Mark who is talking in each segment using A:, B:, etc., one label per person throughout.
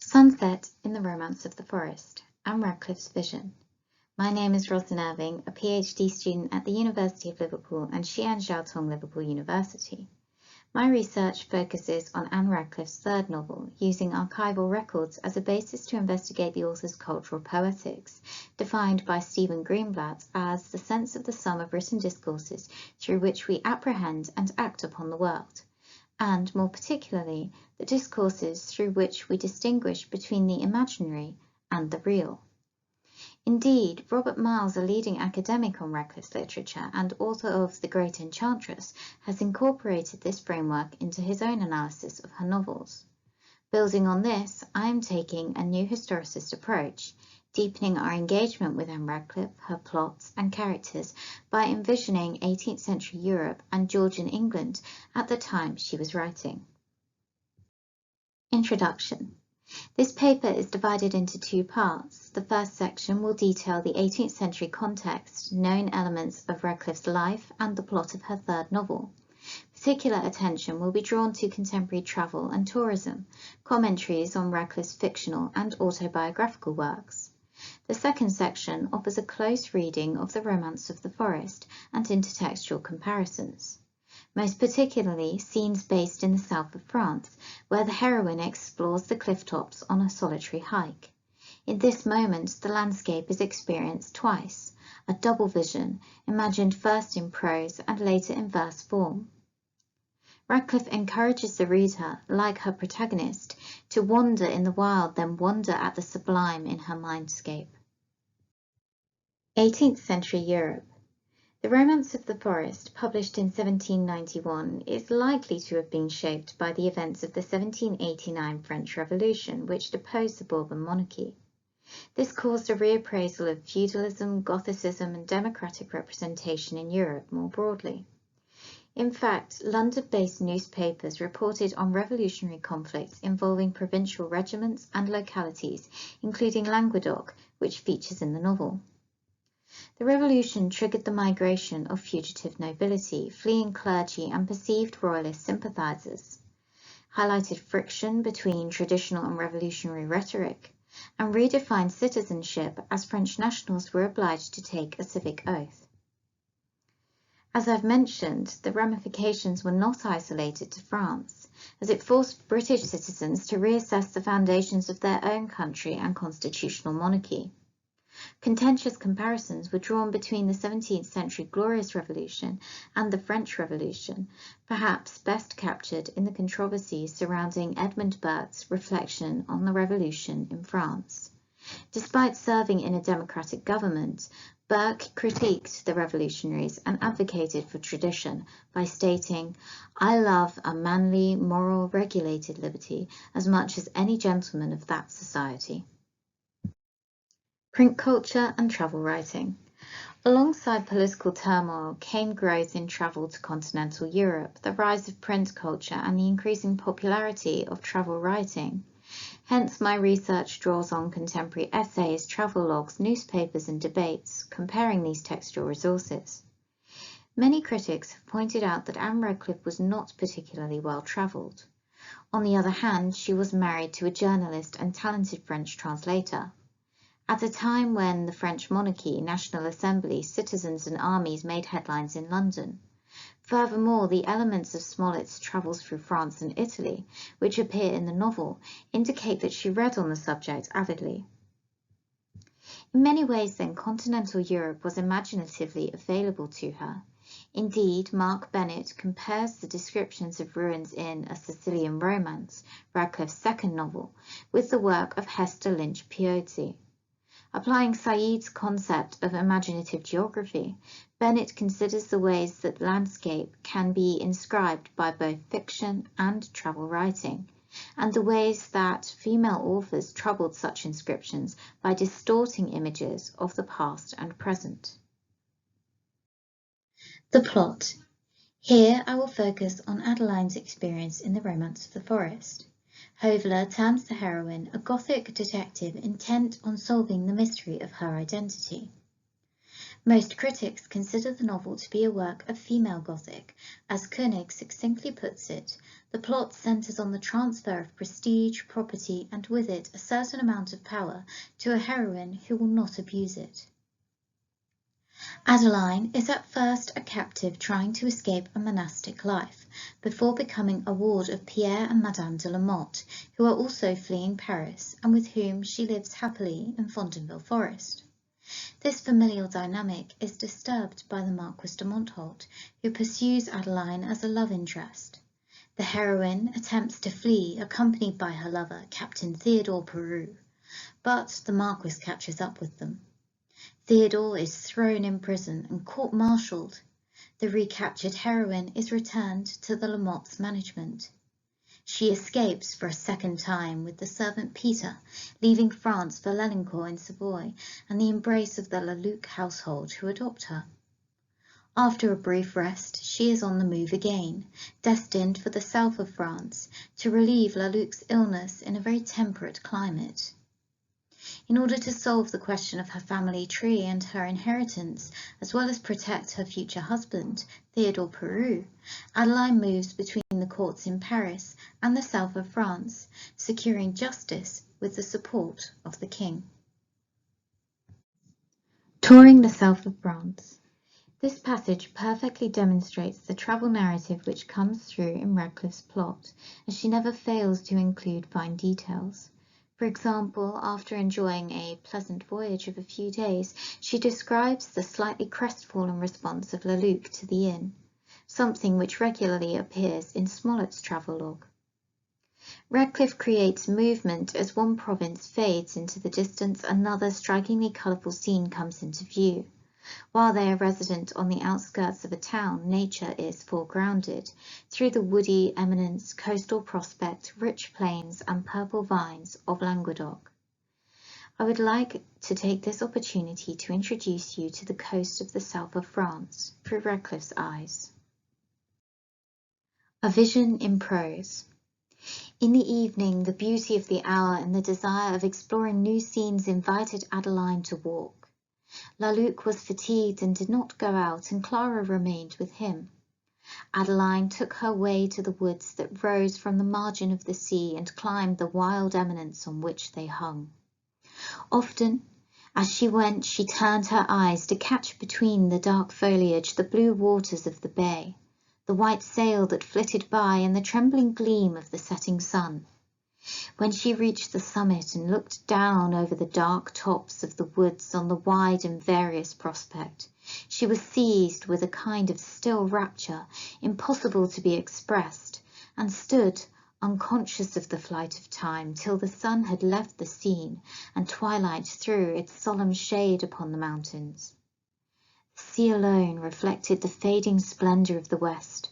A: Sunset in the Romance of the Forest, Anne Radcliffe's Vision. My name is Roslyn Irving, a PhD student at the University of Liverpool and Xi'an Jiaotong Liverpool University. My research focuses on Anne Radcliffe's third novel, using archival records as a basis to investigate the author's cultural poetics, defined by Stephen Greenblatt as the sense of the sum of written discourses through which we apprehend and act upon the world, and more particularly, the discourses through which we distinguish between the imaginary and the real. Indeed, Robert Miles, a leading academic on Radcliffe's literature and author of The Great Enchantress, has incorporated this framework into his own analysis of her novels. Building on this, I am taking a new historicist approach, deepening our engagement with Anne Radcliffe, her plots and characters by envisioning 18th century Europe and Georgian England at the time she was writing. Introduction. This paper is divided into two parts. The first section will detail the 18th century context, known elements of Radcliffe's life and the plot of her third novel. Particular attention will be drawn to contemporary travel and tourism, commentaries on Radcliffe's fictional and autobiographical works. The second section offers a close reading of the Romance of the Forest and intertextual comparisons, most particularly scenes based in the south of France, where the heroine explores the cliff tops on a solitary hike. In this moment, the landscape is experienced twice, a double vision, imagined first in prose and later in verse form. Radcliffe encourages the reader, like her protagonist, to wander in the wild, then wonder at the sublime in her mindscape. 18th century Europe. The Romance of the Forest, published in 1791, is likely to have been shaped by the events of the 1789 French Revolution, which deposed the Bourbon monarchy. This caused a reappraisal of feudalism, Gothicism, and democratic representation in Europe more broadly. In fact, London-based newspapers reported on revolutionary conflicts involving provincial regiments and localities, including Languedoc, which features in the novel. The revolution triggered the migration of fugitive nobility, fleeing clergy, and perceived royalist sympathizers, highlighted friction between traditional and revolutionary rhetoric, and redefined citizenship as French nationals were obliged to take a civic oath. As I've mentioned, the ramifications were not isolated to France, as it forced British citizens to reassess the foundations of their own country and constitutional monarchy. Contentious comparisons were drawn between the 17th century Glorious Revolution and the French Revolution, perhaps best captured in the controversies surrounding Edmund Burke's reflection on the revolution in France. Despite serving in a democratic government, Burke critiqued the revolutionaries and advocated for tradition by stating, "I love a manly, moral, regulated liberty as much as any gentleman of that society." Print culture and travel writing. Alongside political turmoil came growth in travel to continental Europe, the rise of print culture, and the increasing popularity of travel writing. Hence, my research draws on contemporary essays, travelogues, newspapers, and debates, comparing these textual resources. Many critics have pointed out that Anne Radcliffe was not particularly well travelled. On the other hand, she was married to a journalist and talented French translator. At a time when the French monarchy, National Assembly, citizens, and armies made headlines in London. Furthermore, the elements of Smollett's travels through France and Italy, which appear in the novel, indicate that she read on the subject avidly. In many ways, then, continental Europe was imaginatively available to her. Indeed, Mark Bennett compares the descriptions of ruins in A Sicilian Romance, Radcliffe's second novel, with the work of Hester Lynch Piozzi. Applying Said's concept of imaginative geography, Bennett considers the ways that landscape can be inscribed by both fiction and travel writing, and the ways that female authors troubled such inscriptions by distorting images of the past and present. The plot. Here I will focus on Adeline's experience in the Romance of the Forest. Hovler terms the heroine a Gothic detective intent on solving the mystery of her identity. Most critics consider the novel to be a work of female Gothic. As Koenig succinctly puts it, the plot centers on the transfer of prestige, property, and with it a certain amount of power to a heroine who will not abuse it. Adeline is at first a captive trying to escape a monastic life, before becoming a ward of Pierre and Madame de la Motte, who are also fleeing Paris, and with whom she lives happily in Fontainebleau Forest. This familial dynamic is disturbed by the Marquis de Montholt, who pursues Adeline as a love interest. The heroine attempts to flee, accompanied by her lover, Captain Theodore Prose, but the Marquis catches up with them. Theodore is thrown in prison and court-martialed. The recaptured heroine is returned to the La Motte's management. She escapes for a second time with the servant Peter, leaving France for Lelincourt in Savoy and the embrace of the La Luc household who adopt her. After a brief rest, she is on the move again, destined for the south of France to relieve La Luc's illness in a very temperate climate. In order to solve the question of her family tree and her inheritance, as well as protect her future husband, Theodore Prose, Adeline moves between the courts in Paris and the south of France, securing justice with the support of the king. Touring the south of France. This passage perfectly demonstrates the travel narrative which comes through in Radcliffe's plot, as she never fails to include fine details. For example, after enjoying a pleasant voyage of a few days, she describes the slightly crestfallen response of La Luc to the inn, something which regularly appears in Smollett's travelogue. Radcliffe creates movement as one province fades into the distance, another strikingly colourful scene comes into view. While they are resident on the outskirts of a town, nature is foregrounded, through the woody eminence, coastal prospect, rich plains, and purple vines of Languedoc. I would like to take this opportunity to introduce you to the coast of the south of France, through Radcliffe's eyes. A vision in prose. In the evening, the beauty of the hour and the desire of exploring new scenes invited Adeline to walk. La Luc was fatigued and did not go out, and Clara remained with him. Adeline took her way to the woods that rose from the margin of the sea and climbed the wild eminence on which they hung. Often, as she went, she turned her eyes to catch between the dark foliage the blue waters of the bay, the white sail that flitted by, and the trembling gleam of the setting sun. When she reached the summit and looked down over the dark tops of the woods on the wide and various prospect, she was seized with a kind of still rapture, impossible to be expressed, and stood unconscious of the flight of time till the sun had left the scene and twilight threw its solemn shade upon the mountains. The sea alone reflected the fading splendour of the west.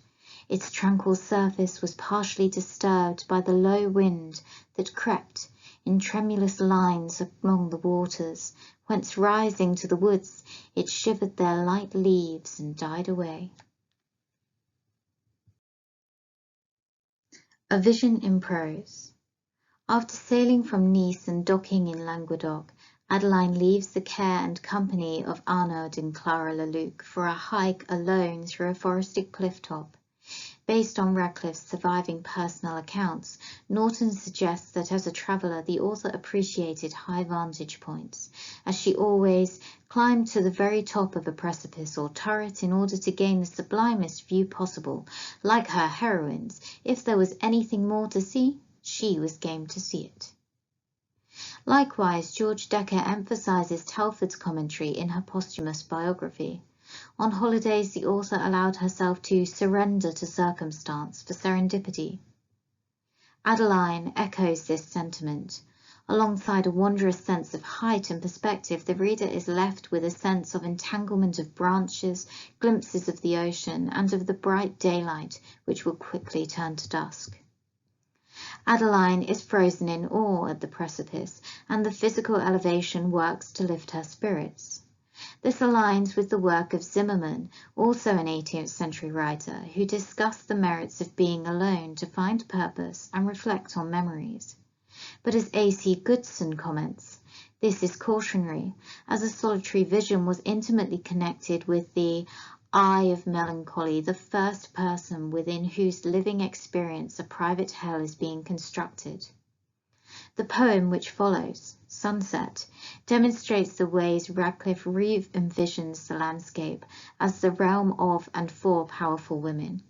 A: Its tranquil surface was partially disturbed by the low wind that crept in tremulous lines among the waters, whence rising to the woods it shivered their light leaves and died away. A vision in prose. After sailing from Nice and docking in Languedoc, Adeline leaves the care and company of Arnaud and Clara La Luc for a hike alone through a forested cliff top. Based on Radcliffe's surviving personal accounts, Norton suggests that as a traveller the author appreciated high vantage points, as she always climbed to the very top of a precipice or turret in order to gain the sublimest view possible. Like her heroines, if there was anything more to see, she was game to see it. Likewise, George Decker emphasises Telford's commentary in her posthumous biography. On holidays, the author allowed herself to surrender to circumstance for serendipity. Adeline echoes this sentiment. Alongside a wondrous sense of height and perspective, the reader is left with a sense of entanglement of branches, glimpses of the ocean, and of the bright daylight which will quickly turn to dusk. Adeline is frozen in awe at the precipice, and the physical elevation works to lift her spirits. This aligns with the work of Zimmermann, also an 18th century writer, who discussed the merits of being alone to find purpose and reflect on memories. But as A.C. Goodson comments, This is cautionary, as a solitary vision was intimately connected with the eye of melancholy, the first person within whose living experience a private hell is being constructed. The poem which follows, Sunset, demonstrates the ways Radcliffe re-envisions the landscape as the realm of and for powerful women,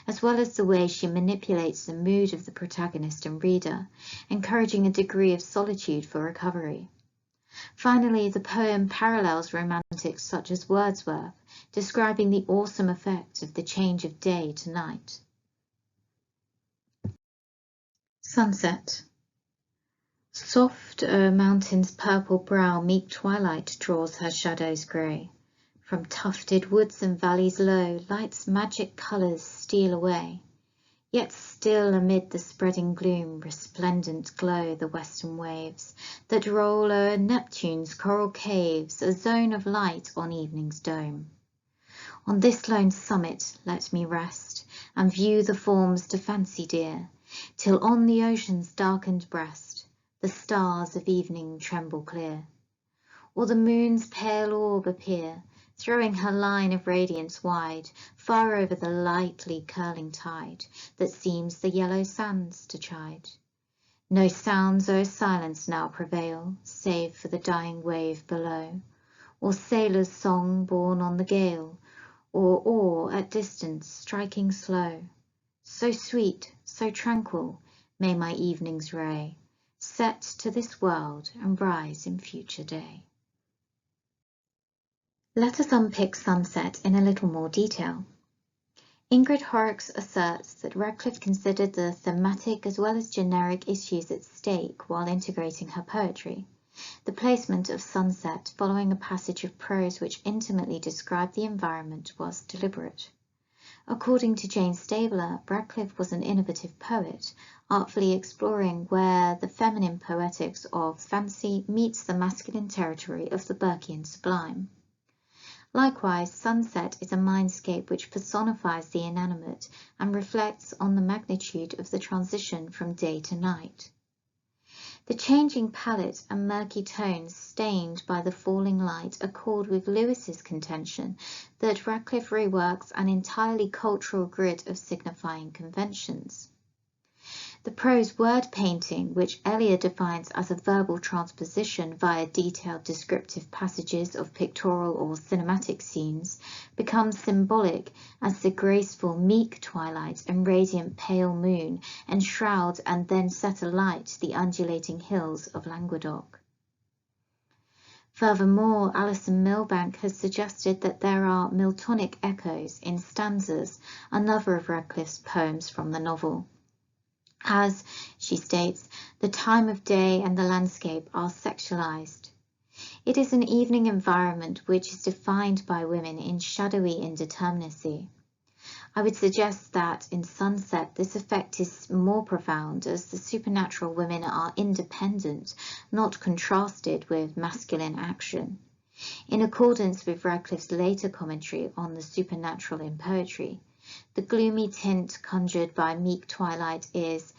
A: as well as the way she manipulates the mood of the protagonist and reader, encouraging a degree of solitude for recovery. Finally, the poem parallels romantics such as Wordsworth, describing the awesome effect of the change of day to night. Sunset. Soft o'er mountain's purple brow meek twilight draws her shadows grey. From tufted woods and valleys low, light's magic colours steal away. Yet still amid the spreading gloom, resplendent glow the western waves, that roll o'er Neptune's coral caves, a zone of light on evening's dome. On this lone summit let me rest, and view the forms to fancy dear, till on the ocean's darkened breast the stars of evening tremble clear, or the moon's pale orb appear, throwing her line of radiance wide, far over the lightly curling tide, that seems the yellow sands to chide. No sounds o'er silence now prevail, save for the dying wave below, or sailor's song borne on the gale, or oar at distance striking slow. So sweet, so tranquil, may my evening's ray set to this world and rise in future day. Let us unpick Sunset in a little more detail. Ingrid Horrocks asserts that Radcliffe considered the thematic as well as generic issues at stake while integrating her poetry. The placement of Sunset following a passage of prose which intimately described the environment was deliberate. According to Jane Stabler, Radcliffe was an innovative poet, artfully exploring where the feminine poetics of fancy meets the masculine territory of the Burkean sublime. Likewise, Sunset is a mindscape which personifies the inanimate and reflects on the magnitude of the transition from day to night. The changing palette and murky tones stained by the falling light accord with Lewis's contention that Radcliffe reworks an entirely cultural grid of signifying conventions. The prose word painting, which Eliot defines as a verbal transposition via detailed descriptive passages of pictorial or cinematic scenes, becomes symbolic as the graceful, meek twilight and radiant pale moon enshroud and then set alight the undulating hills of Languedoc. Furthermore, Alison Milbank has suggested that there are Miltonic echoes in stanzas, another of Radcliffe's poems from the novel. As, she states, the time of day and the landscape are sexualized. It is an evening environment which is defined by women in shadowy indeterminacy. I would suggest that in Sunset this effect is more profound as the supernatural women are independent, not contrasted with masculine action. In accordance with Radcliffe's later commentary on the supernatural in poetry, the gloomy tint conjured by meek twilight is,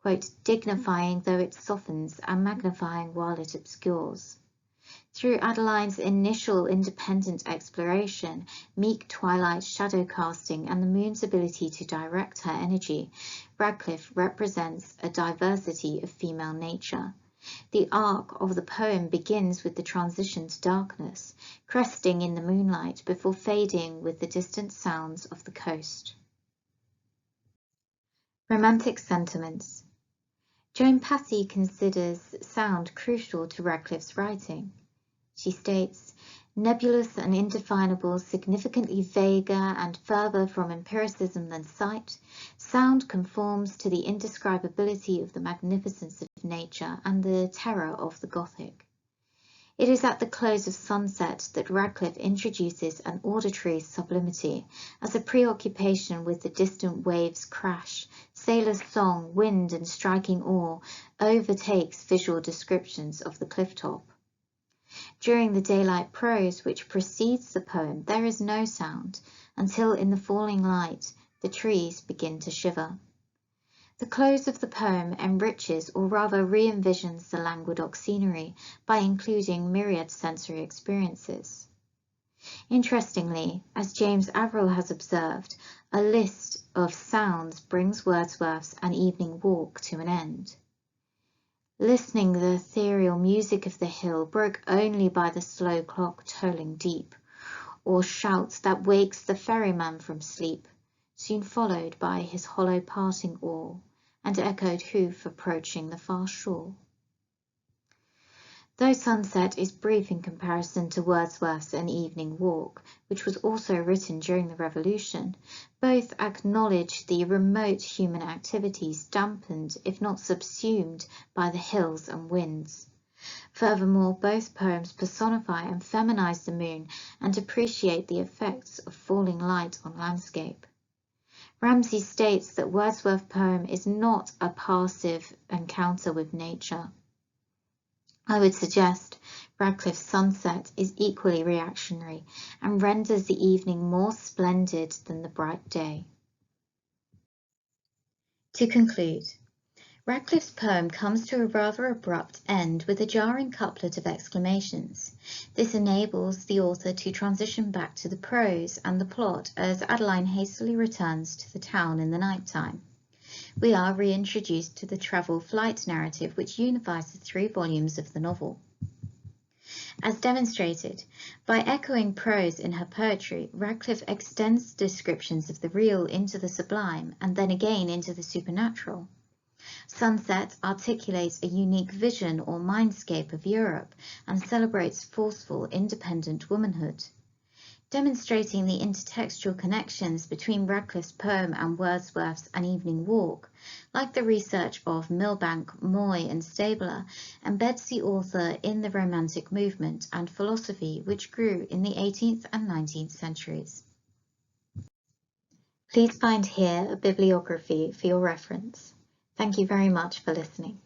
A: quote, dignifying though it softens and magnifying while it obscures. Through Adeline's initial independent exploration, meek twilight shadow casting and the moon's ability to direct her energy, Radcliffe represents a diversity of female nature. The arc of the poem begins with the transition to darkness, cresting in the moonlight before fading with the distant sounds of the coast. Romantic sentiments. Joan Passy considers sound crucial to Radcliffe's writing. She states, nebulous and indefinable, significantly vaguer and further from empiricism than sight, sound conforms to the indescribability of the magnificence of nature and the terror of the Gothic. It is at the close of Sunset that Radcliffe introduces an auditory sublimity as a preoccupation with the distant waves' crash, sailor's song, wind and striking oar overtakes visual descriptions of the cliff top. During the daylight prose which precedes the poem, there is no sound until in the falling light the trees begin to shiver. The close of the poem enriches or rather re-envisions the Languedoc scenery by including myriad sensory experiences. Interestingly, as James Averill has observed, a list of sounds brings Wordsworth's An Evening Walk to an end. Listening the ethereal music of the hill broke only by the slow clock tolling deep, or shouts that wakes the ferryman from sleep, soon followed by his hollow parting oar, and echoed hoof approaching the far shore. Though Sunset is brief in comparison to Wordsworth's An Evening Walk, which was also written during the Revolution, both acknowledge the remote human activities dampened, if not subsumed, by the hills and winds. Furthermore, both poems personify and feminize the moon and appreciate the effects of falling light on landscape. Ramsay states that Wordsworth's poem is not a passive encounter with nature. I would suggest Radcliffe's Sunset is equally reactionary and renders the evening more splendid than the bright day. To conclude, Radcliffe's poem comes to a rather abrupt end with a jarring couplet of exclamations. This enables the author to transition back to the prose and the plot as Adeline hastily returns to the town in the night time. We are reintroduced to the travel flight narrative which unifies the 3 volumes of the novel. As demonstrated, by echoing Prose in her poetry, Radcliffe extends descriptions of the real into the sublime and then again into the supernatural. Sunset articulates a unique vision or mindscape of Europe and celebrates forceful, independent womanhood. Demonstrating the intertextual connections between Radcliffe's poem and Wordsworth's An Evening Walk, like the research of Milbank, Moy and Stabler, embeds the author in the Romantic movement and philosophy which grew in the 18th and 19th centuries. Please find here a bibliography for your reference. Thank you very much for listening.